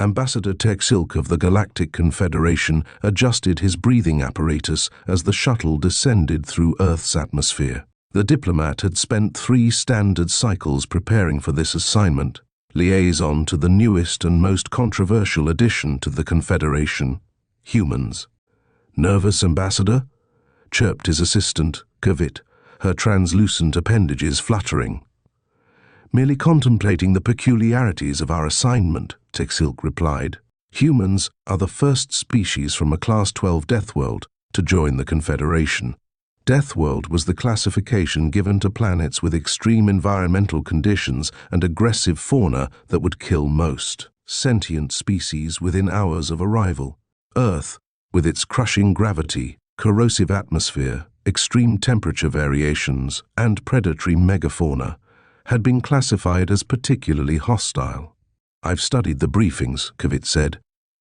Ambassador Texilk of the Galactic Confederation adjusted his breathing apparatus as the shuttle descended through Earth's atmosphere. The diplomat had spent 3 standard cycles preparing for this assignment, liaison to the newest and most controversial addition to the Confederation, humans. "Nervous, Ambassador?" chirped his assistant, Kavit, her translucent appendages fluttering. "Merely contemplating the peculiarities of our assignment," Texilk replied. "Humans are the first species from a Class 12 Death World to join the Confederation. Death World was the classification given to planets with extreme environmental conditions and aggressive fauna that would kill most sentient species within hours of arrival. Earth, with its crushing gravity, corrosive atmosphere, extreme temperature variations, and predatory megafauna, had been classified as particularly hostile. "I've studied the briefings," Kavit said.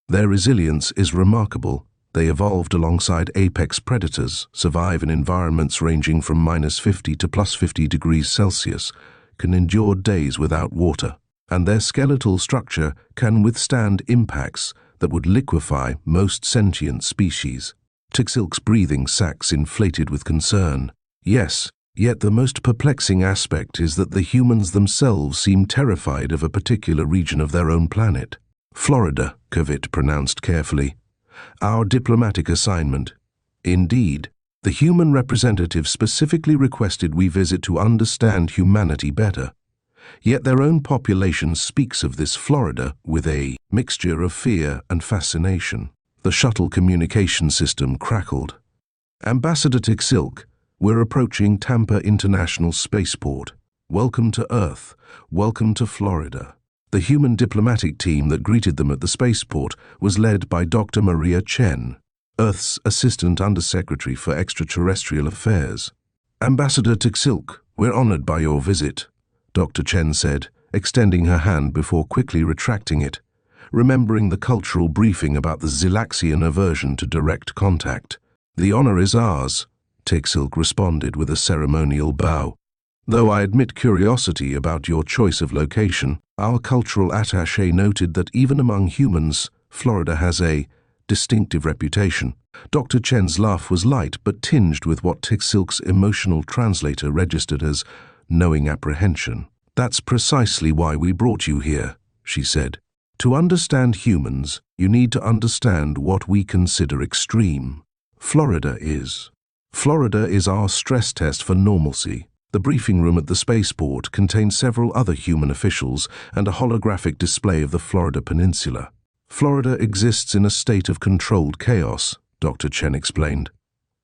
"Their resilience is remarkable. They evolved alongside apex predators, survive in environments ranging from -50 to +50 degrees Celsius, can endure days without water, and their skeletal structure can withstand impacts that would liquefy most sentient species." Texilk's breathing sacs inflated with concern. "Yes, yet the most perplexing aspect is that the humans themselves seem terrified of a particular region of their own planet." "Florida," Kavit pronounced carefully. "Our diplomatic assignment." "Indeed. The human representative specifically requested we visit to understand humanity better. Yet their own population speaks of this Florida with a mixture of fear and fascination." The shuttle communication system crackled. "Ambassador Texilk, we're approaching Tampa International Spaceport. Welcome to Earth. Welcome to Florida." The human diplomatic team that greeted them at the spaceport was led by Dr. Maria Chen, Earth's Assistant Undersecretary for Extraterrestrial Affairs. "Ambassador Texilk, we're honored by your visit," Dr. Chen said, extending her hand before quickly retracting it, remembering the cultural briefing about the Xilaxian aversion to direct contact. "The honor is ours," Texilk responded with a ceremonial bow. "Though I admit curiosity about your choice of location, our cultural attaché noted that even among humans, Florida has a distinctive reputation." Dr. Chen's laugh was light but tinged with what Texilk's emotional translator registered as knowing apprehension. "That's precisely why we brought you here," she said. "To understand humans, you need to understand what we consider extreme. Florida is our stress test for normalcy." The briefing room at the spaceport contained several other human officials and a holographic display of the Florida Peninsula. "Florida exists in a state of controlled chaos," Dr. Chen explained.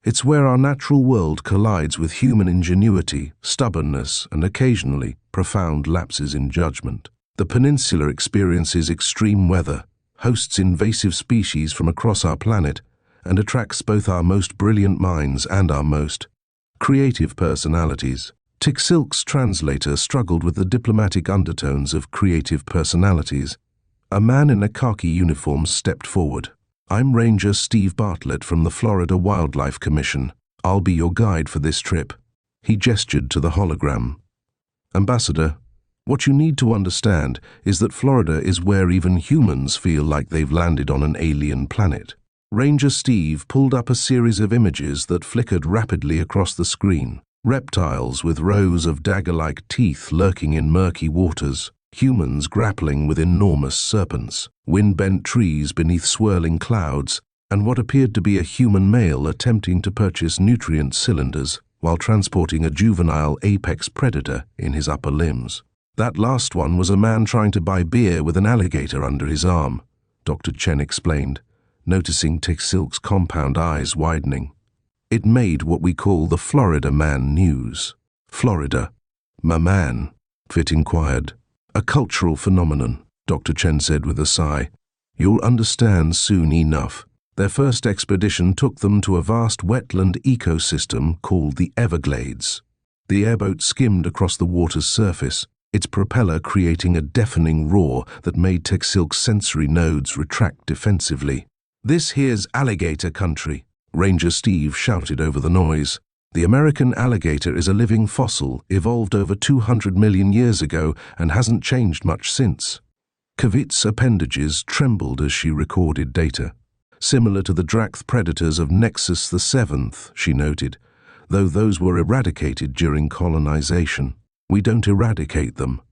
"It's where our natural world collides with human ingenuity, stubbornness, and occasionally profound lapses in judgment. The peninsula experiences extreme weather, hosts invasive species from across our planet, and attracts both our most brilliant minds and our most creative personalities." Texilk's translator struggled with the diplomatic undertones of creative personalities. A man in a khaki uniform stepped forward. "I'm Ranger Steve Bartlett from the Florida Wildlife Commission. I'll be your guide for this trip." He gestured to the hologram. "Ambassador, what you need to understand is that Florida is where even humans feel like they've landed on an alien planet." Ranger Steve pulled up a series of images that flickered rapidly across the screen. Reptiles with rows of dagger-like teeth lurking in murky waters, humans grappling with enormous serpents, wind-bent trees beneath swirling clouds, and what appeared to be a human male attempting to purchase nutrient cylinders while transporting a juvenile apex predator in his upper limbs. "That last one was a man trying to buy beer with an alligator under his arm," Dr. Chen explained, noticing Texilk's compound eyes widening. "It made what we call the Florida Man news." "Florida, my man," Fit inquired. "A cultural phenomenon," Dr. Chen said with a sigh. "You'll understand soon enough. Their first expedition took them to a vast wetland ecosystem called the Everglades. The airboat skimmed across the water's surface, its propeller creating a deafening roar that made Texilk's sensory nodes retract defensively. "This here's alligator country," Ranger Steve shouted over the noise. "The American alligator is a living fossil, evolved over 200 million years ago and hasn't changed much since." Kavit's appendages trembled as she recorded data. Similar to the Drac predators of Nexus the Seventh, she noted, though those were eradicated during colonization. We don't eradicate them,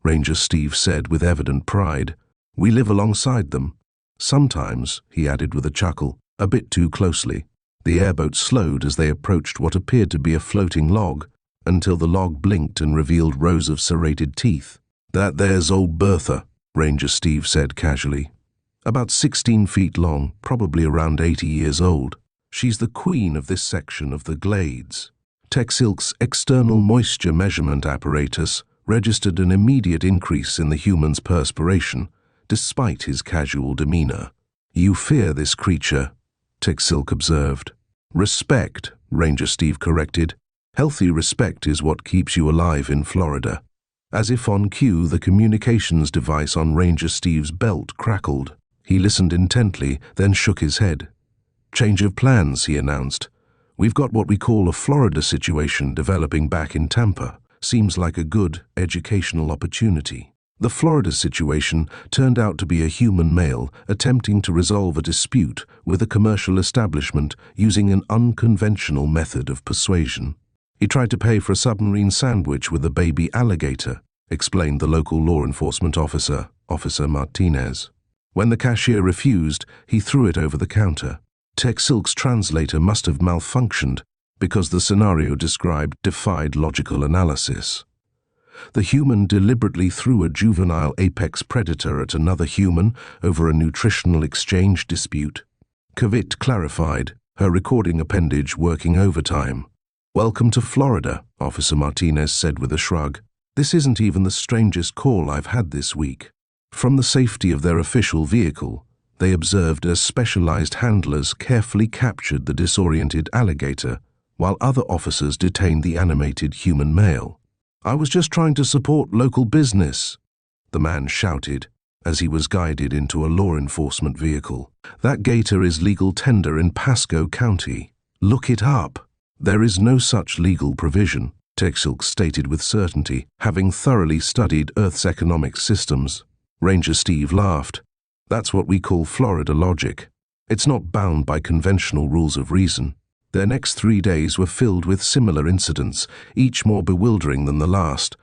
Ranger Steve said with evident pride. We live alongside them. Sometimes, he added with a chuckle, a bit too closely. The airboat slowed as they approached what appeared to be a floating log, until the log blinked and revealed rows of serrated teeth. That there's old Bertha, Ranger Steve said casually. About 16 feet long, probably around 80 years old. She's the queen of this section of the glades. Texilk's external moisture measurement apparatus registered an immediate increase in the human's perspiration, despite his casual demeanor. You fear this creature, Texilk observed. Respect, Ranger Steve corrected. Healthy respect is what keeps you alive in Florida. As if on cue, the communications device on Ranger Steve's belt crackled. He listened intently, then shook his head. Change of plans, he announced. We've got what we call a Florida situation developing back in Tampa. Seems like a good educational opportunity. The Florida situation turned out to be a human male attempting to resolve a dispute with a commercial establishment using an unconventional method of persuasion. He tried to pay for a submarine sandwich with a baby alligator, explained the local law enforcement officer, Officer Martinez. When the cashier refused, he threw it over the counter. Texilk's translator must have malfunctioned because the scenario described defied logical analysis. The human deliberately threw a juvenile apex predator at another human over a nutritional exchange dispute. Kavit clarified, her recording appendage working overtime. Welcome to Florida, Officer Martinez said with a shrug. This isn't even the strangest call I've had this week. From the safety of their official vehicle, they observed as specialized handlers carefully captured the disoriented alligator, while other officers detained the animated human male. I was just trying to support local business, the man shouted as he was guided into a law enforcement vehicle. That gator is legal tender in Pasco County. Look it up. There is no such legal provision, Texilk stated with certainty, having thoroughly studied Earth's economic systems. Ranger Steve laughed. That's what we call Florida logic. It's not bound by conventional rules of reason. Their next 3 days were filled with similar incidents, each more bewildering than the last.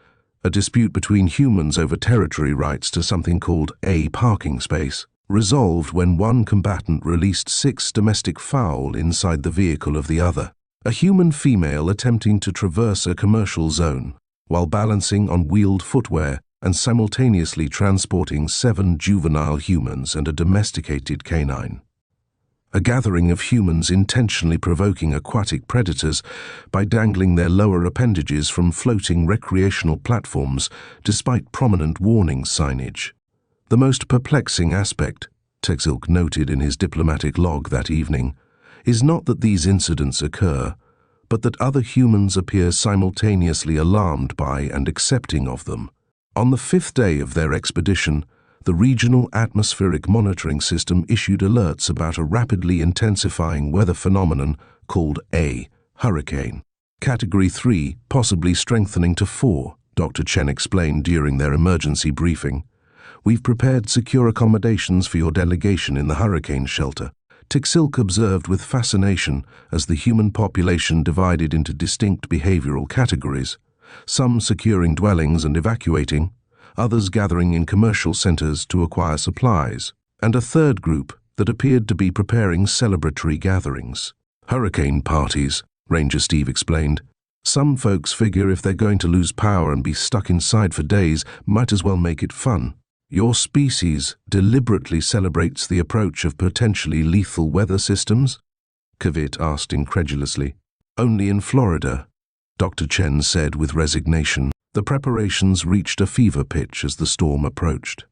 A dispute between humans over territory rights to something called a parking space, resolved when one combatant released 6 domestic fowl inside the vehicle of the other. A human female attempting to traverse a commercial zone while balancing on wheeled footwear and simultaneously transporting 7 juvenile humans and a domesticated canine. A gathering of humans intentionally provoking aquatic predators by dangling their lower appendages from floating recreational platforms despite prominent warning signage. The most perplexing aspect, Texilk noted in his diplomatic log that evening, is not that these incidents occur, but that other humans appear simultaneously alarmed by and accepting of them. On the 5th day of their expedition, the Regional Atmospheric Monitoring System issued alerts about a rapidly intensifying weather phenomenon called a hurricane. Category 3, possibly strengthening to 4, Dr. Chen explained during their emergency briefing. We've prepared secure accommodations for your delegation in the hurricane shelter. Texilk observed with fascination as the human population divided into distinct behavioral categories, some securing dwellings and evacuating, others gathering in commercial centers to acquire supplies, and a third group that appeared to be preparing celebratory gatherings. Hurricane parties, Ranger Steve explained. Some folks figure if they're going to lose power and be stuck inside for days, might as well make it fun. Your species deliberately celebrates the approach of potentially lethal weather systems? Kavit asked incredulously. Only in Florida, Dr. Chen said with resignation. The preparations reached a fever pitch as the storm approached.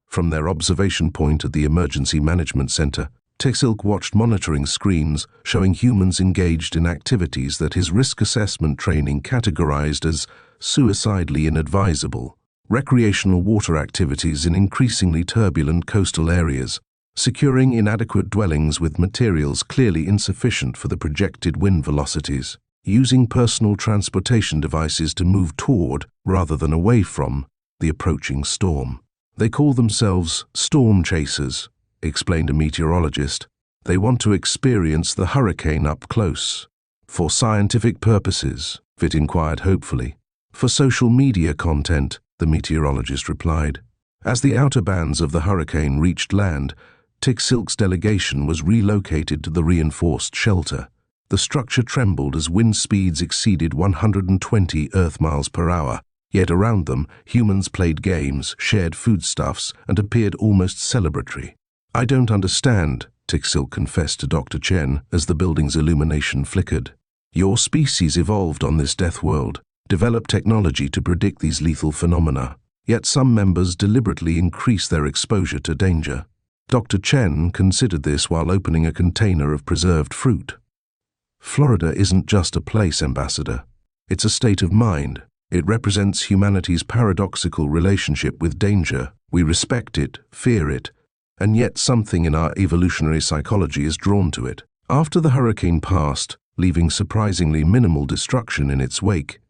From their observation point at the Emergency Management Center, Texilk watched monitoring screens showing humans engaged in activities that his risk assessment training categorized as suicidally inadvisable. Recreational water activities in increasingly turbulent coastal areas, securing inadequate dwellings with materials clearly insufficient for the projected wind velocities, using personal transportation devices to move toward, rather than away from, the approaching storm. They call themselves storm chasers, explained a meteorologist. They want to experience the hurricane up close. For scientific purposes, Fit inquired hopefully. For social media content, the meteorologist replied. As the outer bands of the hurricane reached land, Tiksilk's delegation was relocated to the reinforced shelter. The structure trembled as wind speeds exceeded 120 Earth miles per hour, yet around them, humans played games, shared foodstuffs, and appeared almost celebratory. I don't understand, Tiksilk confessed to Dr. Chen as the building's illumination flickered. Your species evolved on this death world, developed technology to predict these lethal phenomena, yet some members deliberately increase their exposure to danger. Dr. Chen considered this while opening a container of preserved fruit. Florida isn't just a place, Ambassador. It's a state of mind. It represents humanity's paradoxical relationship with danger. We respect it, fear it, and yet something in our evolutionary psychology is drawn to it. After the hurricane passed, leaving surprisingly minimal destruction in its wake,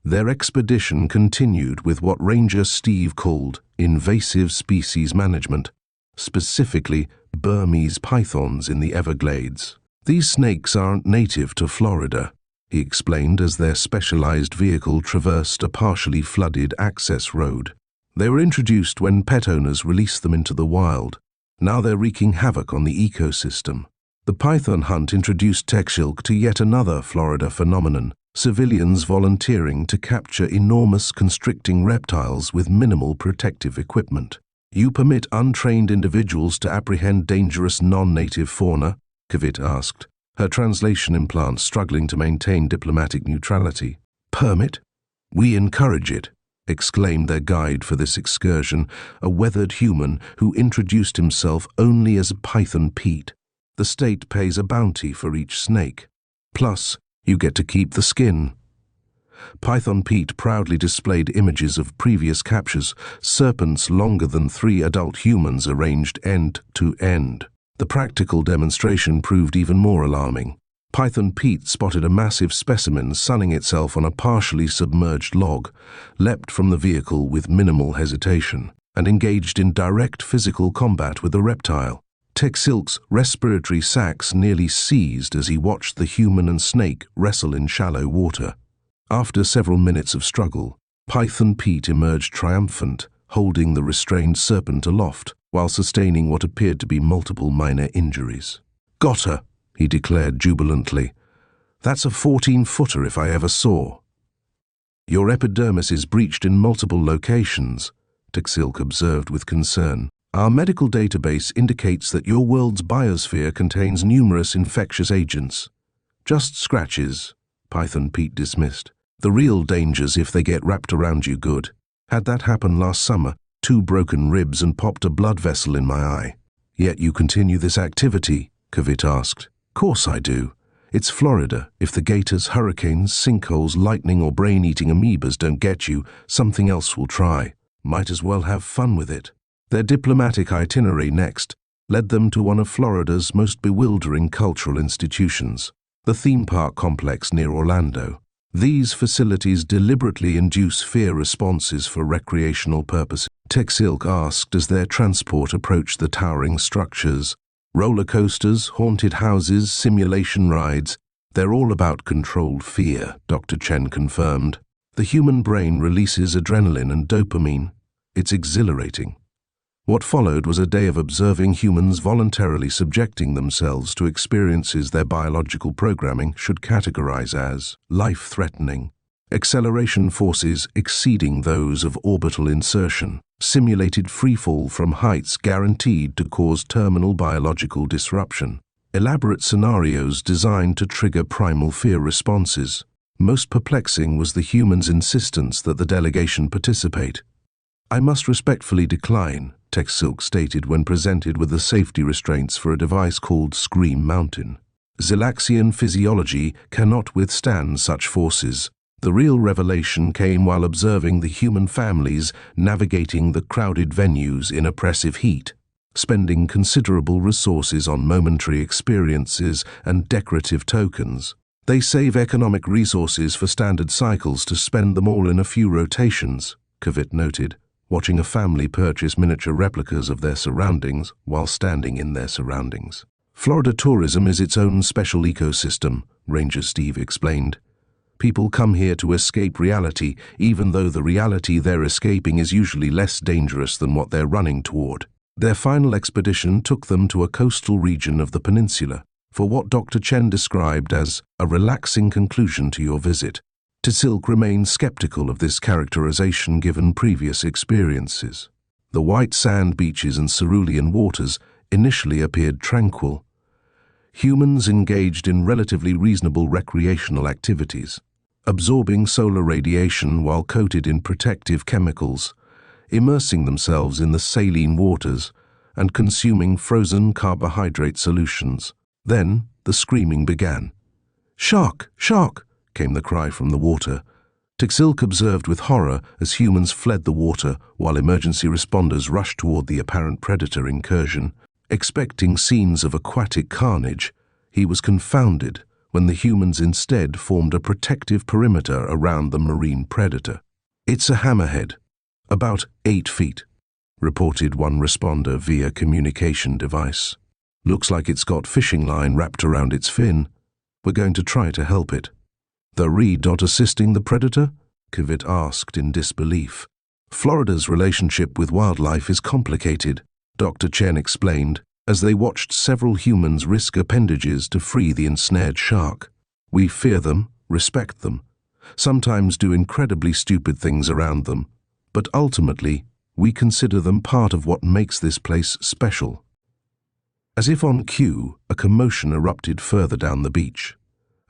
their expedition continued with what Ranger Steve called invasive species management, specifically Burmese pythons in the Everglades. These snakes aren't native to Florida, he explained as their specialized vehicle traversed a partially flooded access road. They were introduced when pet owners released them into the wild. Now they're wreaking havoc on the ecosystem. The python hunt introduced Tiksilk to yet another Florida phenomenon, civilians volunteering to capture enormous constricting reptiles with minimal protective equipment. You permit untrained individuals to apprehend dangerous non-native fauna? Kavit asked, her translation implant struggling to maintain diplomatic neutrality. Permit? We encourage it, exclaimed their guide for this excursion, a weathered human who introduced himself only as Python Pete. The state pays a bounty for each snake. Plus, you get to keep the skin. Python Pete proudly displayed images of previous captures, serpents longer than 3 adult humans arranged end to end. The practical demonstration proved even more alarming. Python Pete spotted a massive specimen sunning itself on a partially submerged log, leapt from the vehicle with minimal hesitation, and engaged in direct physical combat with the reptile. Tiksilk's respiratory sacs nearly seized as he watched the human and snake wrestle in shallow water. After several minutes of struggle, Python Pete emerged triumphant, holding the restrained serpent aloft, while sustaining what appeared to be multiple minor injuries. Got her, he declared jubilantly. That's a 14-footer if I ever saw. Your epidermis is breached in multiple locations, Tiksilk observed with concern. Our medical database indicates that your world's biosphere contains numerous infectious agents. Just scratches, Python Pete dismissed. The real danger's if they get wrapped around you good. Had that happen last summer, 2 broken ribs and popped a blood vessel in my eye. Yet you continue this activity, Kavit asked. Course I do. It's Florida. If the gators, hurricanes, sinkholes, lightning or brain-eating amoebas don't get you, something else will try. Might as well have fun with it. Their diplomatic itinerary next led them to one of Florida's most bewildering cultural institutions, the theme park complex near Orlando. These facilities deliberately induce fear responses for recreational purposes. Tiksilk asked as their transport approached the towering structures. Roller coasters, haunted houses, simulation rides, they're all about controlled fear, Dr. Chen confirmed. The human brain releases adrenaline and dopamine. It's exhilarating. What followed was a day of observing humans voluntarily subjecting themselves to experiences their biological programming should categorize as life-threatening. Acceleration forces exceeding those of orbital insertion, simulated freefall from heights guaranteed to cause terminal biological disruption. Elaborate scenarios designed to trigger primal fear responses. Most perplexing was the humans' insistence that the delegation participate. I must respectfully decline, Tiksilk stated when presented with the safety restraints for a device called Scream Mountain. Xilaxian physiology cannot withstand such forces. The real revelation came while observing the human families navigating the crowded venues in oppressive heat, spending considerable resources on momentary experiences and decorative tokens. They save economic resources for standard cycles to spend them all in a few rotations, Kavit noted. watching a family purchase miniature replicas of their surroundings while standing in their surroundings. Florida tourism is its own special ecosystem, Ranger Steve explained. People come here to escape reality, even though the reality they're escaping is usually less dangerous than what they're running toward. Their final expedition took them to a coastal region of the peninsula for what Dr. Chen described as a relaxing conclusion to your visit. Tsilk remained skeptical of this characterization given previous experiences. The white sand beaches and cerulean waters initially appeared tranquil. Humans engaged in relatively reasonable recreational activities, absorbing solar radiation while coated in protective chemicals, immersing themselves in the saline waters, and consuming frozen carbohydrate solutions. Then the screaming began. "Shark! Shark!" came the cry from the water. Tsilk observed with horror as humans fled the water while emergency responders rushed toward the apparent predator incursion. Expecting scenes of aquatic carnage, he was confounded when the humans instead formed a protective perimeter around the marine predator. "It's a hammerhead, about 8 feet," reported one responder via communication device. "Looks like it's got fishing line wrapped around its fin. We're going to try to help it." "The Reed not assisting the predator?" Kivit asked in disbelief. "Florida's relationship with wildlife is complicated," Dr. Chen explained, as they watched several humans risk appendages to free the ensnared shark. "We fear them, respect them, sometimes do incredibly stupid things around them, but ultimately, we consider them part of what makes this place special." As if on cue, a commotion erupted further down the beach.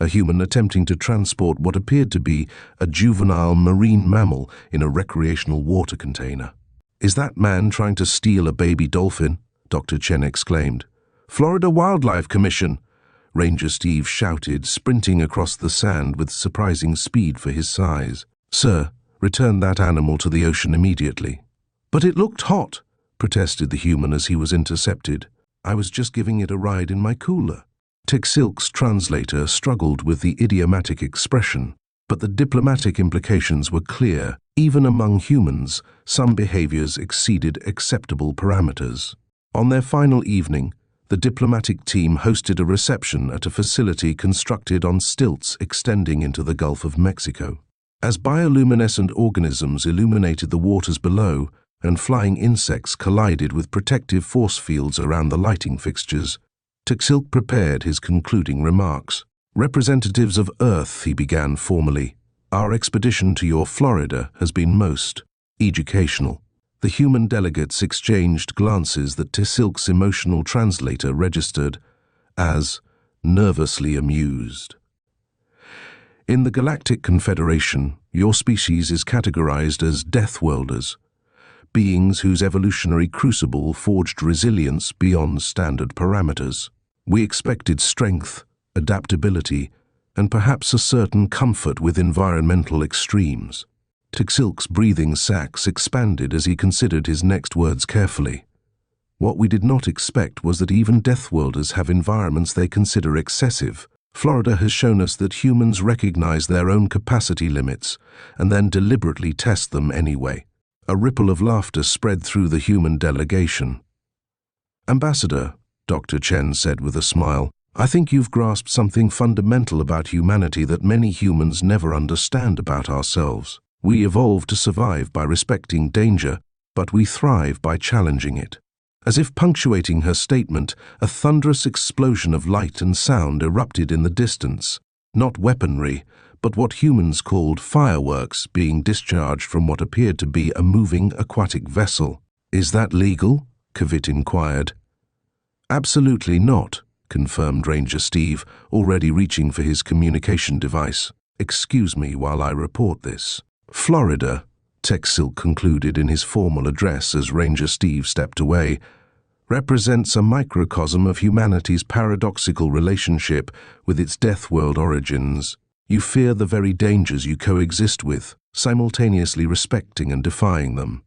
A human attempting to transport what appeared to be a juvenile marine mammal in a recreational water container. "Is that man trying to steal a baby dolphin?" Dr. Chen exclaimed. "Florida Wildlife Commission!" Ranger Steve shouted, sprinting across the sand with surprising speed for his size. "Sir, return that animal to the ocean immediately." "But it looked hot," protested the human as he was intercepted. "I was just giving it a ride in my cooler." Tsilk's translator struggled with the idiomatic expression, but the diplomatic implications were clear. Even among humans, some behaviors exceeded acceptable parameters. On their final evening, the diplomatic team hosted a reception at a facility constructed on stilts extending into the Gulf of Mexico. As bioluminescent organisms illuminated the waters below and flying insects collided with protective force fields around the lighting fixtures, Tsilk prepared his concluding remarks. "Representatives of Earth," he began formally, "our expedition to your Florida has been most educational." The human delegates exchanged glances that Tsilk's emotional translator registered as nervously amused. "In the Galactic Confederation, your species is categorized as Deathworlders, beings whose evolutionary crucible forged resilience beyond standard parameters. We expected strength, adaptability, and perhaps a certain comfort with environmental extremes." Tsilk's breathing sacs expanded as he considered his next words carefully. "What we did not expect was that even Deathworlders have environments they consider excessive. Florida has shown us that humans recognize their own capacity limits and then deliberately test them anyway." A ripple of laughter spread through the human delegation. "Ambassador," Dr. Chen said with a smile, "I think you've grasped something fundamental about humanity that many humans never understand about ourselves. We evolved to survive by respecting danger, but we thrive by challenging it." As if punctuating her statement, a thunderous explosion of light and sound erupted in the distance. Not weaponry, but what humans called fireworks being discharged from what appeared to be a moving aquatic vessel. "Is that legal?" Kivit inquired. "Absolutely not," confirmed Ranger Steve, already reaching for his communication device. "Excuse me while I report this." "Florida," Tsilk concluded in his formal address as Ranger Steve stepped away, "represents a microcosm of humanity's paradoxical relationship with its death world origins. You fear the very dangers you coexist with, simultaneously respecting and defying them.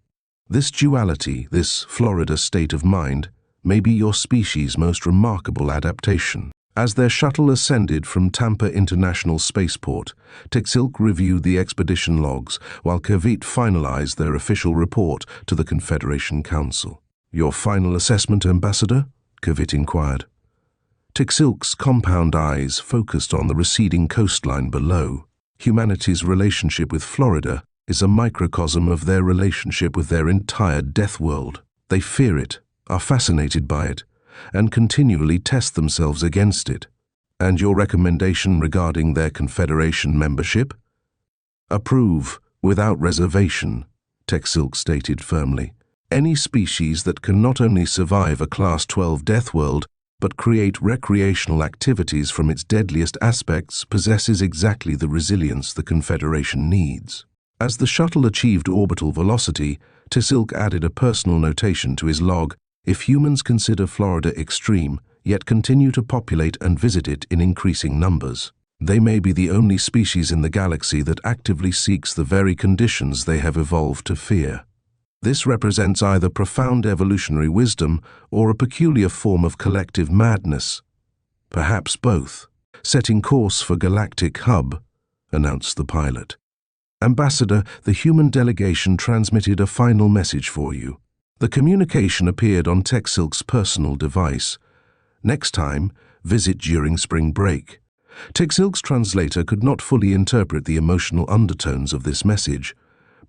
This duality, this Florida state of mind, may be your species' most remarkable adaptation." As their shuttle ascended from Tampa International Spaceport, Teksilk reviewed the expedition logs while Kavit finalized their official report to the Confederation Council. "Your final assessment, Ambassador?" Kavit inquired. Teksilk's compound eyes focused on the receding coastline below. Humanity's relationship with Florida is a microcosm of their relationship with their entire death world. They fear it, are fascinated by it, and continually test themselves against it. "And your recommendation regarding their Confederation membership?" "Approve, without reservation," Teksilk stated firmly. "Any species that can not only survive a Class 12 death world, but create recreational activities from its deadliest aspects possesses exactly the resilience the Confederation needs." As the shuttle achieved orbital velocity, Teksilk added a personal notation to his log: "If humans consider Florida extreme, yet continue to populate and visit it in increasing numbers, they may be the only species in the galaxy that actively seeks the very conditions they have evolved to fear. This represents either profound evolutionary wisdom or a peculiar form of collective madness. Perhaps both." "Setting course for Galactic Hub," announced the pilot. "Ambassador, the human delegation transmitted a final message for you." The communication appeared on Teksilk's personal device. "Next time, visit during spring break." Teksilk's translator could not fully interpret the emotional undertones of this message,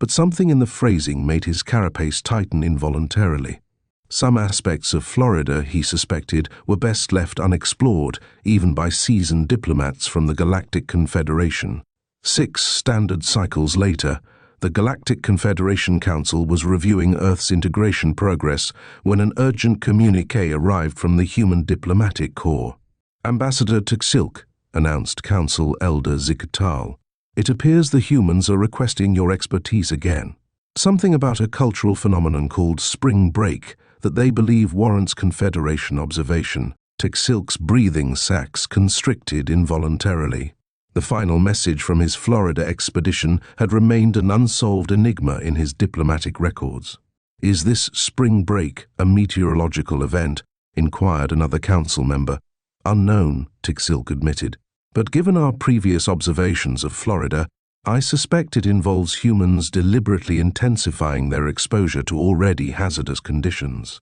but something in the phrasing made his carapace tighten involuntarily. Some aspects of Florida, he suspected, were best left unexplored, even by seasoned diplomats from the Galactic Confederation. 6 standard cycles later, the Galactic Confederation Council was reviewing Earth's integration progress when an urgent communiqué arrived from the Human Diplomatic Corps. "Ambassador Teksilk," announced Council Elder Zikatal, "it appears the humans are requesting your expertise again. Something about a cultural phenomenon called spring break that they believe warrants Confederation observation." Teksilk's breathing sacs constricted involuntarily. The final message from his Florida expedition had remained an unsolved enigma in his diplomatic records. "Is this spring break a meteorological event?" inquired another council member. "Unknown," Teksilk admitted. "But given our previous observations of Florida, I suspect it involves humans deliberately intensifying their exposure to already hazardous conditions."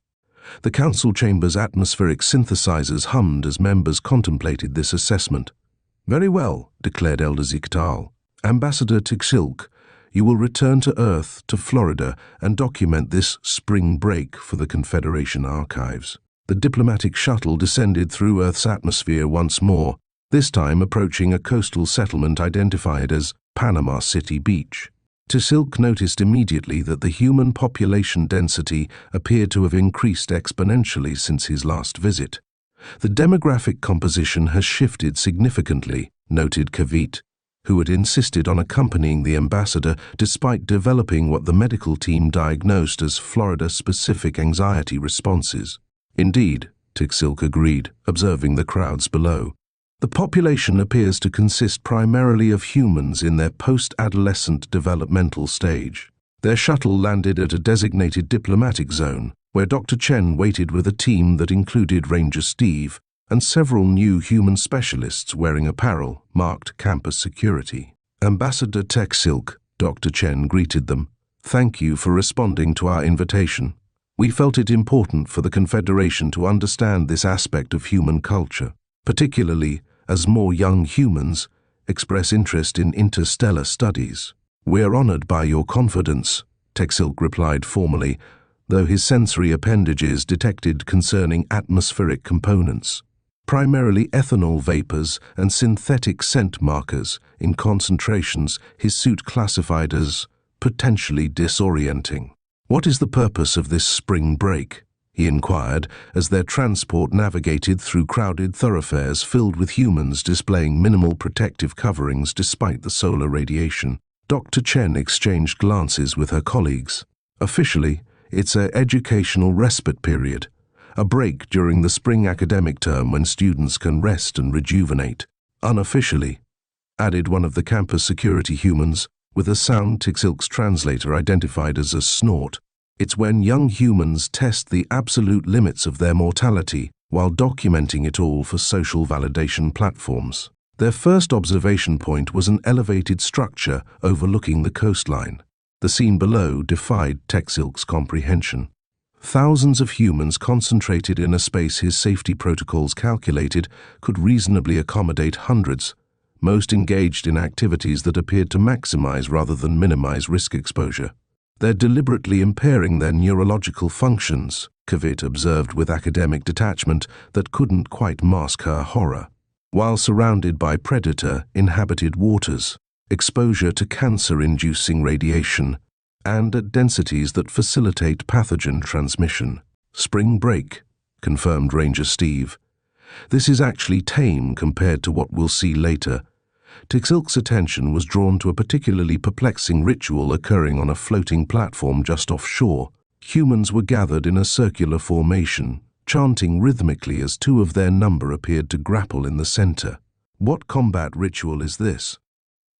The council chamber's atmospheric synthesizers hummed as members contemplated this assessment. "Very well," declared Elder Zikatal. "Ambassador Teksilk, you will return to Earth, to Florida, and document this spring break for the Confederation archives." The diplomatic shuttle descended through Earth's atmosphere once more, this time approaching a coastal settlement identified as Panama City Beach. Teksilk noticed immediately that the human population density appeared to have increased exponentially since his last visit. "The demographic composition has shifted significantly," noted Kavit, who had insisted on accompanying the ambassador despite developing what the medical team diagnosed as Florida-specific anxiety responses. "Indeed," Teksilk agreed, observing the crowds below. "The population appears to consist primarily of humans in their post-adolescent developmental stage." Their shuttle landed at a designated diplomatic zone, where Dr. Chen waited with a team that included Ranger Steve and several new human specialists wearing apparel marked Campus Security. "Ambassador Teksilk," Dr. Chen greeted them, "thank you for responding to our invitation. We felt it important for the Confederation to understand this aspect of human culture, particularly as more young humans express interest in interstellar studies." "We are honored by your confidence," Teksilk replied formally, though his sensory appendages detected concerning atmospheric components, primarily ethanol vapors and synthetic scent markers in concentrations his suit classified as potentially disorienting. "What is the purpose of this spring break?" he inquired as their transport navigated through crowded thoroughfares filled with humans displaying minimal protective coverings despite the solar radiation. Dr. Chen exchanged glances with her colleagues. "Officially, it's an educational respite period, a break during the spring academic term when students can rest and rejuvenate. Unofficially," added one of the campus security humans, with a sound Teksilk's translator identified as a snort, "it's when young humans test the absolute limits of their mortality while documenting it all for social validation platforms. Their first observation point was an elevated structure overlooking the coastline. The scene below defied TechSilk's comprehension. Thousands of humans concentrated in a space his safety protocols calculated could reasonably accommodate hundreds, most engaged in activities that appeared to maximize rather than minimize risk exposure. They're deliberately impairing their neurological functions, Kavit observed with academic detachment that couldn't quite mask her horror. While surrounded by predator-inhabited waters, exposure to cancer-inducing radiation, and at densities that facilitate pathogen transmission. Spring break, confirmed Ranger Steve. This is actually tame compared to what we'll see later. TechSilk's attention was drawn to a particularly perplexing ritual occurring on a floating platform just offshore. Humans were gathered in a circular formation, chanting rhythmically as two of their number appeared to grapple in the center. "What combat ritual is this?"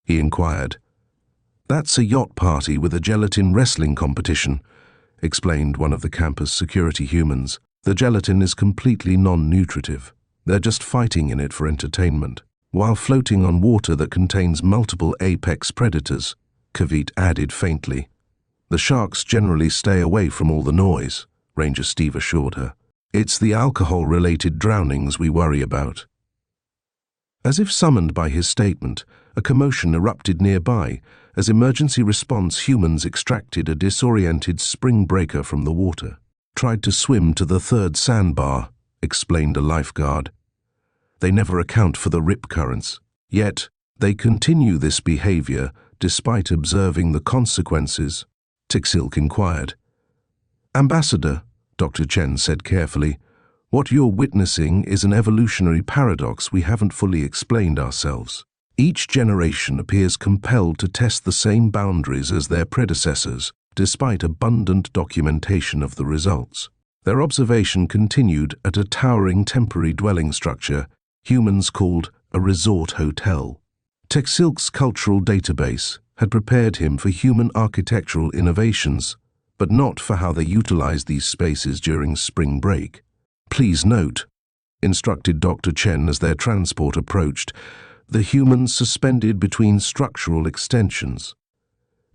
he inquired. "That's a yacht party with a gelatin wrestling competition," explained one of the campus security humans. "The gelatin is completely non-nutritive. They're just fighting in it for entertainment, while floating on water that contains multiple apex predators," Kavit added faintly. "The sharks generally stay away from all the noise," Ranger Steve assured her. "It's the alcohol-related drownings we worry about." As if summoned by his statement, a commotion erupted nearby as emergency response humans extracted a disoriented spring breaker from the water. "Tried to swim to the third sandbar," explained a lifeguard. "They never account for the rip currents. Yet, they continue this behavior despite observing the consequences," TechSilk inquired. "Ambassador," Dr. Chen said carefully, "what you're witnessing is an evolutionary paradox we haven't fully explained ourselves. Each generation appears compelled to test the same boundaries as their predecessors, despite abundant documentation of the results." Their observation continued at a towering temporary dwelling structure humans called a resort hotel. TechSilk's cultural database had prepared him for human architectural innovations, but not for how they utilized these spaces during spring break. "Please note," instructed Dr. Chen as their transport approached, "the humans suspended between structural extensions."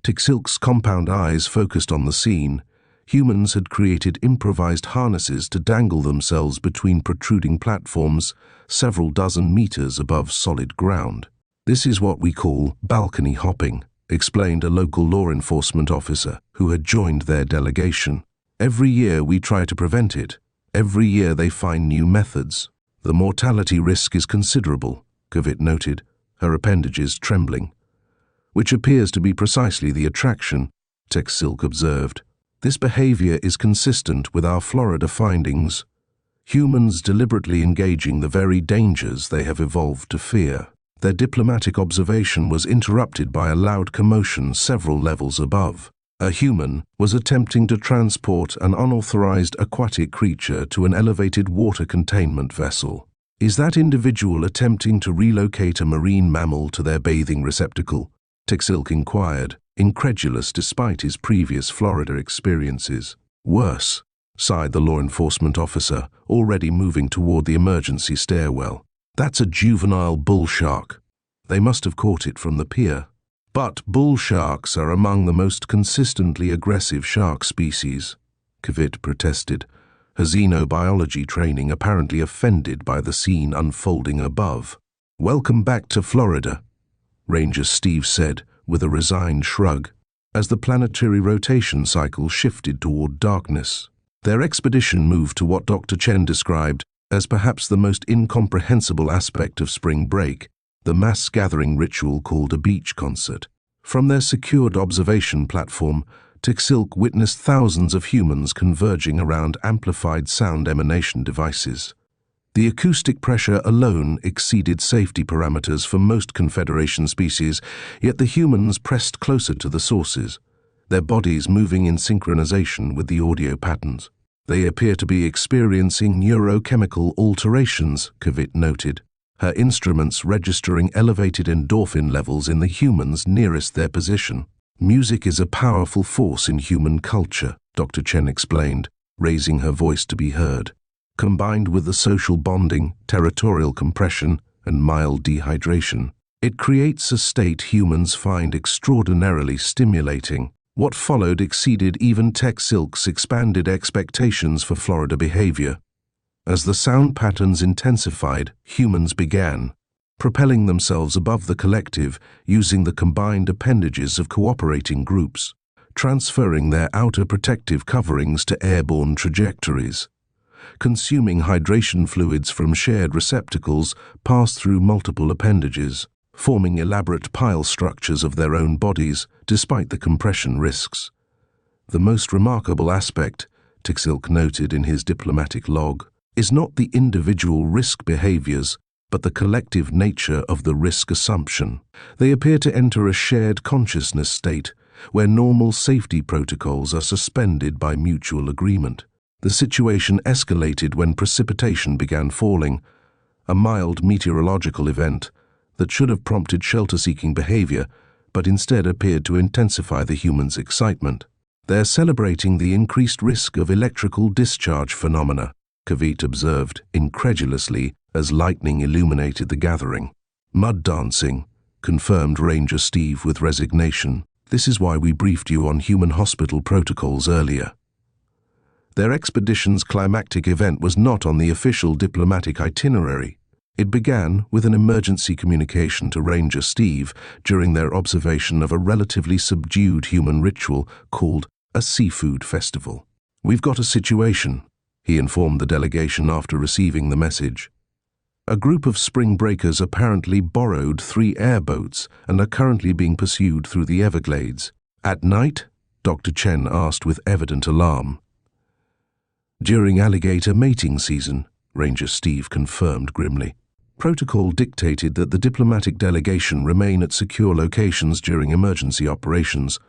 TechSilk's compound eyes focused on the scene. Humans had created improvised harnesses to dangle themselves between protruding platforms several dozen meters above solid ground. "This is what we call balcony hopping," explained a local law enforcement officer who had joined their delegation. "Every year we try to prevent it. Every year they find new methods. The mortality risk is considerable," Kavit noted, her appendages trembling. "Which appears to be precisely the attraction," TechSilk observed. "This behavior is consistent with our Florida findings. Humans deliberately engaging the very dangers they have evolved to fear." Their diplomatic observation was interrupted by a loud commotion several levels above. A human was attempting to transport an unauthorized aquatic creature to an elevated water containment vessel. "Is that individual attempting to relocate a marine mammal to their bathing receptacle?" TechSilk inquired, incredulous despite his previous Florida experiences. "Worse," sighed the law enforcement officer, already moving toward the emergency stairwell. "That's a juvenile bull shark. They must have caught it from the pier." "But bull sharks are among the most consistently aggressive shark species," Kavit protested, her xenobiology training apparently offended by the scene unfolding above. "Welcome back to Florida," Ranger Steve said with a resigned shrug, as the planetary rotation cycle shifted toward darkness. Their expedition moved to what Dr. Chen described as perhaps the most incomprehensible aspect of spring break, the mass gathering ritual called a beach concert. From their secured observation platform, TechSilk witnessed thousands of humans converging around amplified sound emanation devices. The acoustic pressure alone exceeded safety parameters for most Confederation species, yet the humans pressed closer to the sources, their bodies moving in synchronization with the audio patterns. "They appear to be experiencing neurochemical alterations," Kavit noted, her instruments registering elevated endorphin levels in the humans nearest their position. "Music is a powerful force in human culture," Dr. Chen explained, raising her voice to be heard. Combined with the social bonding, territorial compression, and mild dehydration, it creates a state humans find extraordinarily stimulating. What followed exceeded even TechSilk's expanded expectations for Florida behavior. As the sound patterns intensified, humans began propelling themselves above the collective using the combined appendages of cooperating groups, transferring their outer protective coverings to airborne trajectories. Consuming hydration fluids from shared receptacles passed through multiple appendages, forming elaborate pile structures of their own bodies despite the compression risks. The most remarkable aspect, TechSilk noted in his diplomatic log, is not the individual risk behaviors, but the collective nature of the risk assumption. They appear to enter a shared consciousness state, where normal safety protocols are suspended by mutual agreement. The situation escalated when precipitation began falling, a mild meteorological event that should have prompted shelter-seeking behavior, but instead appeared to intensify the humans' excitement. They're celebrating the increased risk of electrical discharge phenomena, Kavit observed incredulously as lightning illuminated the gathering. Mud dancing, confirmed Ranger Steve with resignation. This is why we briefed you on human hospital protocols earlier. Their expedition's climactic event was not on the official diplomatic itinerary. It began with an emergency communication to Ranger Steve during their observation of a relatively subdued human ritual called a seafood festival. "We've got a situation," he informed the delegation after receiving the message. A group of spring breakers apparently borrowed 3 airboats and are currently being pursued through the Everglades. "At night?" Dr. Chen asked with evident alarm. "During alligator mating season," Ranger Steve confirmed grimly. Protocol dictated that the diplomatic delegation remain at secure locations during emergency operations,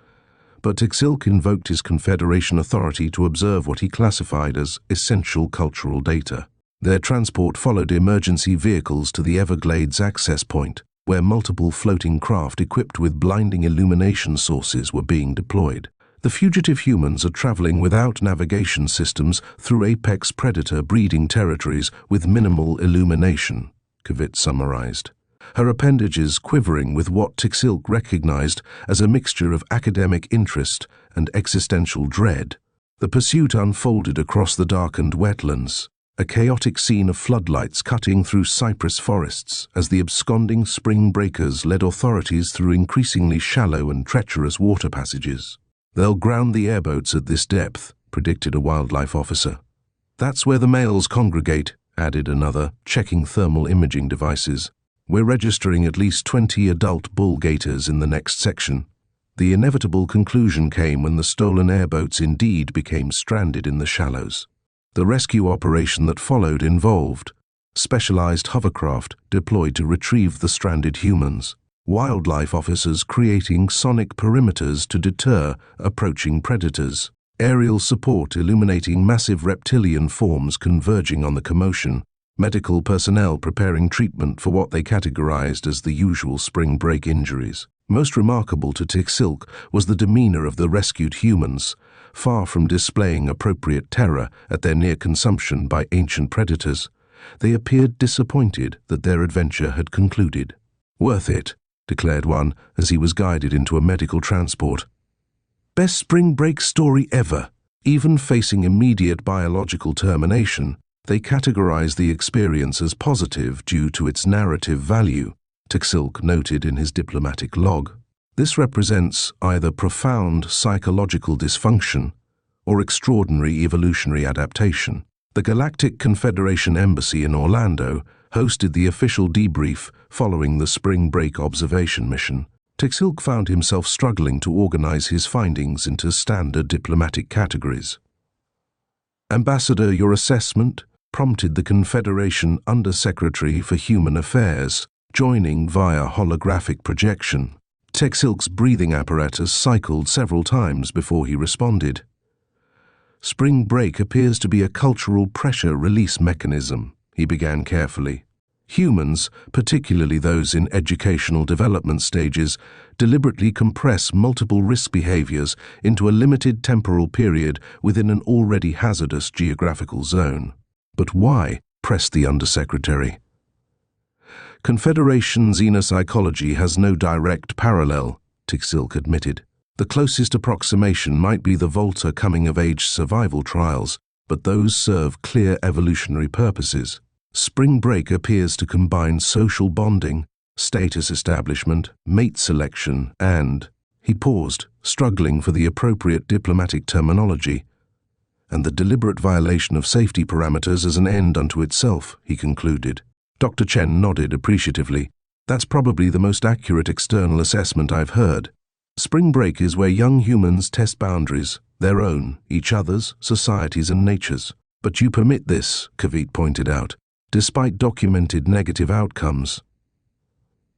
but TechSilk invoked his Confederation authority to observe what he classified as essential cultural data. Their transport followed emergency vehicles to the Everglades access point, where multiple floating craft equipped with blinding illumination sources were being deployed. The fugitive humans are traveling without navigation systems through apex predator breeding territories with minimal illumination, Kavit summarized, her appendages quivering with what TechSilk recognized as a mixture of academic interest and existential dread. The pursuit unfolded across the darkened wetlands, a chaotic scene of floodlights cutting through cypress forests as the absconding spring breakers led authorities through increasingly shallow and treacherous water passages. "They'll ground the airboats at this depth," predicted a wildlife officer. "That's where the males congregate," added another, checking thermal imaging devices. "We're registering at least 20 adult bull gators in the next section." The inevitable conclusion came when the stolen airboats indeed became stranded in the shallows. The rescue operation that followed involved specialized hovercraft deployed to retrieve the stranded humans, wildlife officers creating sonic perimeters to deter approaching predators, aerial support illuminating massive reptilian forms converging on the commotion, medical personnel preparing treatment for what they categorized as the usual spring break injuries. Most remarkable to TechSilk was the demeanor of the rescued humans. Far from displaying appropriate terror at their near consumption by ancient predators, they appeared disappointed that their adventure had concluded. "Worth it," declared one as he was guided into a medical transport. "Best spring break story ever." Even facing immediate biological termination, they categorized the experience as positive due to its narrative value, TechSilk noted in his diplomatic log. This represents either profound psychological dysfunction or extraordinary evolutionary adaptation. The Galactic Confederation Embassy in Orlando hosted the official debrief following the spring break observation mission. TechSilk found himself struggling to organize his findings into standard diplomatic categories. "Ambassador, your assessment?" prompted the Confederation Undersecretary for Human Affairs, joining via holographic projection. TechSilk's breathing apparatus cycled several times before he responded. "Spring break appears to be a cultural pressure release mechanism," he began carefully. "Humans, particularly those in educational development stages, deliberately compress multiple risk behaviors into a limited temporal period within an already hazardous geographical zone. But why? Pressed the Undersecretary. Confederation xenopsychology has no direct parallel, Tiksilk admitted. The closest approximation might be the Volta coming-of-age survival trials, but those serve clear evolutionary purposes. Spring Break appears to combine social bonding, status establishment, mate selection, and— He paused, struggling for the appropriate diplomatic terminology. And the deliberate violation of safety parameters as an end unto itself, he concluded. Dr. Chen nodded appreciatively. That's probably the most accurate external assessment I've heard. Spring Break is where young humans test boundaries, their own, each other's, society's and nature's. But you permit this, Kavit pointed out, despite documented negative outcomes.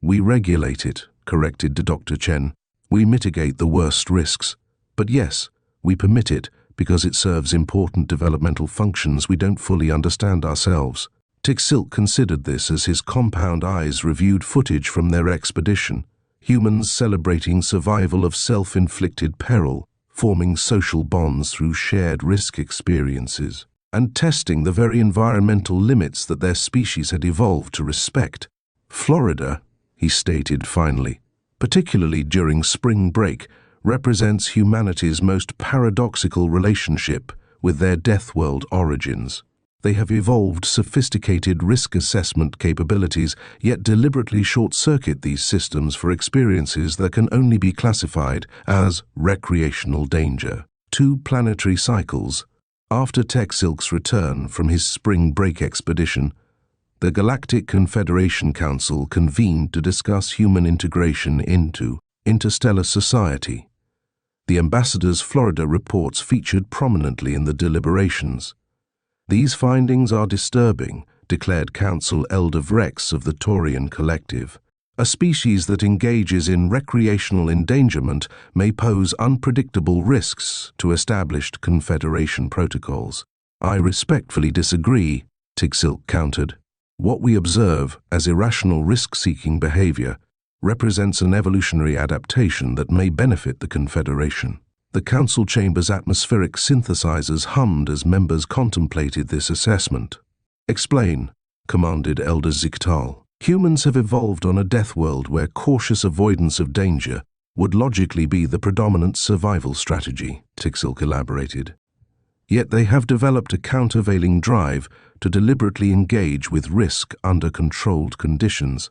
We regulate it, corrected Dr. Chen. We mitigate the worst risks. But yes, we permit it because it serves important developmental functions we don't fully understand ourselves. Tiksilk considered this as his compound eyes reviewed footage from their expedition. Humans celebrating survival of self-inflicted peril, forming social bonds through shared risk experiences, and testing the very environmental limits that their species had evolved to respect. Florida, he stated finally, particularly during Spring Break, represents humanity's most paradoxical relationship with their death world origins. They have evolved sophisticated risk assessment capabilities, yet deliberately short-circuit these systems for experiences that can only be classified as recreational danger. 2 planetary cycles. After Tiksilk's return from his Spring Break expedition, the Galactic Confederation Council convened to discuss human integration into interstellar society. The ambassador's Florida reports featured prominently in the deliberations. These findings are disturbing, declared Council Elder Vrex of the Taurian Collective. A species that engages in recreational endangerment may pose unpredictable risks to established Confederation protocols. I respectfully disagree, Tiksilk countered. What we observe as irrational risk-seeking behavior represents an evolutionary adaptation that may benefit the Confederation. The council chamber's atmospheric synthesizers hummed as members contemplated this assessment. Explain, commanded Elder Ziktal. Humans have evolved on a death world where cautious avoidance of danger would logically be the predominant survival strategy, Tiksilk elaborated. Yet they have developed a countervailing drive to deliberately engage with risk under controlled conditions.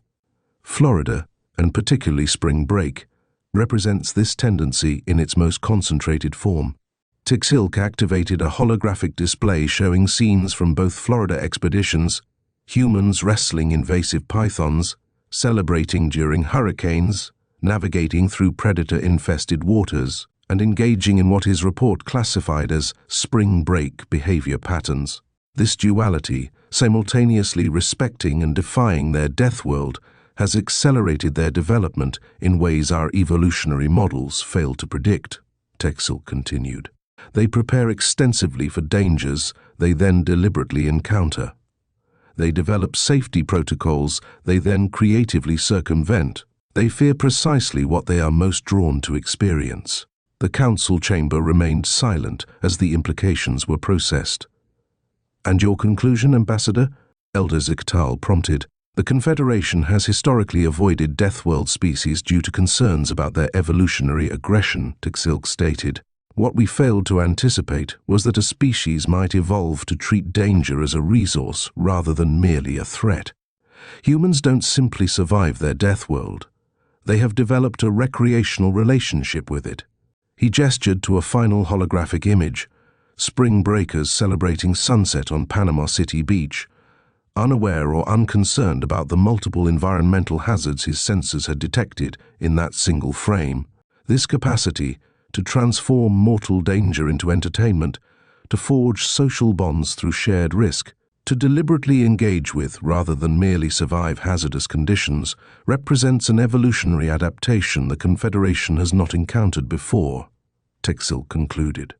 Florida, and particularly Spring Break, represents this tendency in its most concentrated form. Tiksilk activated a holographic display showing scenes from both Florida expeditions, humans wrestling invasive pythons, celebrating during hurricanes, navigating through predator-infested waters, and engaging in what his report classified as Spring Break behavior patterns. This duality, simultaneously respecting and defying their death world, has accelerated their development in ways our evolutionary models fail to predict, Tiksilk continued. They prepare extensively for dangers they then deliberately encounter. They develop safety protocols they then creatively circumvent. They fear precisely what they are most drawn to experience. The council chamber remained silent as the implications were processed. And your conclusion, Ambassador? Elder Ziktal prompted. The Confederation has historically avoided Deathworld species due to concerns about their evolutionary aggression, Tiksilk stated. What we failed to anticipate was that a species might evolve to treat danger as a resource rather than merely a threat. Humans don't simply survive their Deathworld. They have developed a recreational relationship with it. He gestured to a final holographic image, spring breakers celebrating sunset on Panama City Beach, unaware or unconcerned about the multiple environmental hazards his sensors had detected in that single frame. This capacity to transform mortal danger into entertainment, to forge social bonds through shared risk, to deliberately engage with rather than merely survive hazardous conditions, represents an evolutionary adaptation the Confederation has not encountered before, Tiksilk concluded.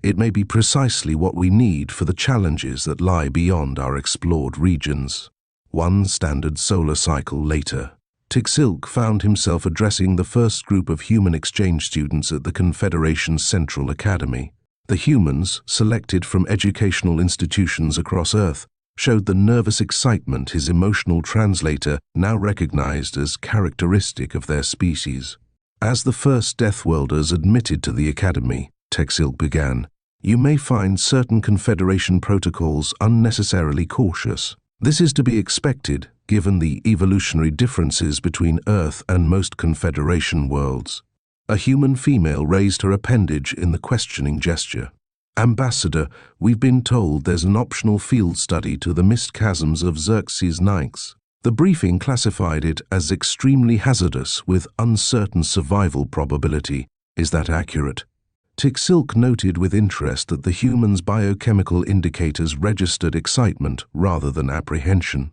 It may be precisely what we need for the challenges that lie beyond our explored regions. One standard solar cycle later, Tiksilk found himself addressing the first group of human exchange students at the Confederation's Central Academy. The humans, selected from educational institutions across Earth, showed the nervous excitement his emotional translator now recognized as characteristic of their species. As the first Deathworlders admitted to the Academy, Texilk began, you may find certain Confederation protocols unnecessarily cautious. This is to be expected, given the evolutionary differences between Earth and most Confederation worlds. A human female raised her appendage in the questioning gesture. Ambassador, we've been told there's an optional field study to the mist chasms of Xerxes Nyx. The briefing classified it as extremely hazardous with uncertain survival probability. Is that accurate? Texilk noted with interest that the human's biochemical indicators registered excitement rather than apprehension.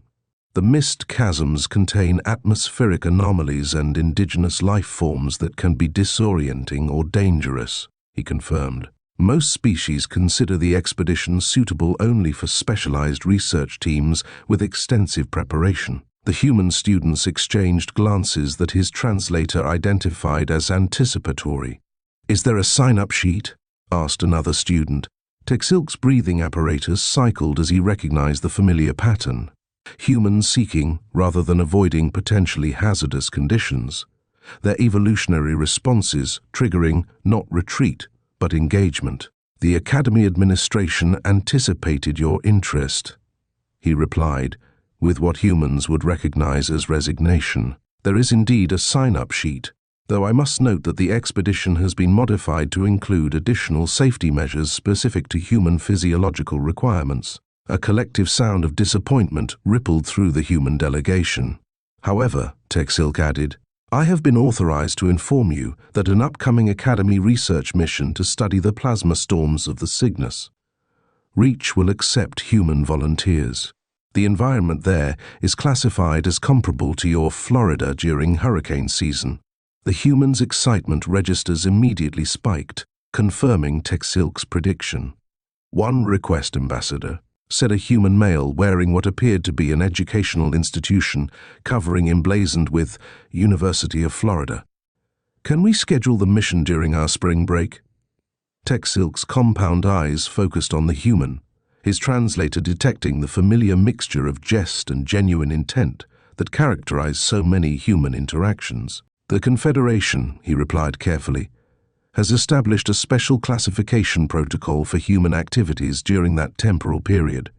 The mist chasms contain atmospheric anomalies and indigenous life forms that can be disorienting or dangerous, he confirmed. Most species consider the expedition suitable only for specialized research teams with extensive preparation. The human students exchanged glances that his translator identified as anticipatory. Is there a sign-up sheet? Asked another student. Texilk's breathing apparatus cycled as he recognized the familiar pattern. Humans seeking, rather than avoiding potentially hazardous conditions. Their evolutionary responses triggering not retreat, but engagement. The Academy administration anticipated your interest, he replied, with what humans would recognize as resignation. There is indeed a sign-up sheet, though I must note that the expedition has been modified to include additional safety measures specific to human physiological requirements. A collective sound of disappointment rippled through the human delegation. However, Texilk added, I have been authorized to inform you that an upcoming Academy research mission to study the plasma storms of the Cygnus. Reach will accept human volunteers. The environment there is classified as comparable to your Florida during hurricane season. The human's excitement registers immediately spiked, confirming Texilk's prediction. One request, Ambassador, said a human male wearing what appeared to be an educational institution covering emblazoned with University of Florida. Can we schedule the mission during our spring break? Texilk's compound eyes focused on the human, his translator detecting the familiar mixture of jest and genuine intent that characterized so many human interactions. The Confederation, he replied carefully, has established a special classification protocol for human activities during that temporal period.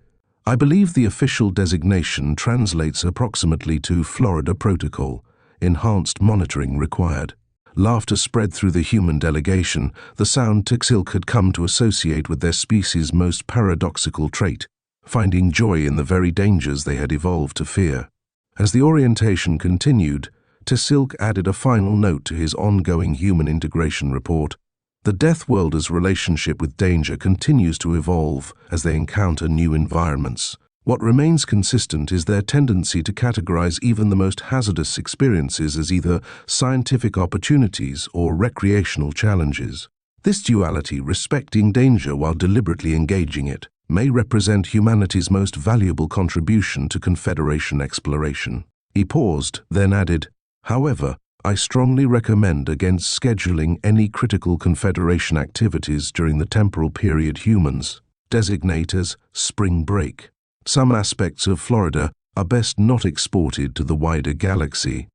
I believe the official designation translates approximately to Florida Protocol, enhanced monitoring required. Laughter spread through the human delegation, the sound Texilk had come to associate with their species' most paradoxical trait, finding joy in the very dangers they had evolved to fear. As the orientation continued, Texilk added a final note to his ongoing human integration report. The Deathworlders' relationship with danger continues to evolve as they encounter new environments. What remains consistent is their tendency to categorize even the most hazardous experiences as either scientific opportunities or recreational challenges. This duality, respecting danger while deliberately engaging it, may represent humanity's most valuable contribution to Confederation exploration. He paused, then added, However, I strongly recommend against scheduling any critical Confederation activities during the temporal period humans designate as spring break. Some aspects of Florida are best not exported to the wider galaxy.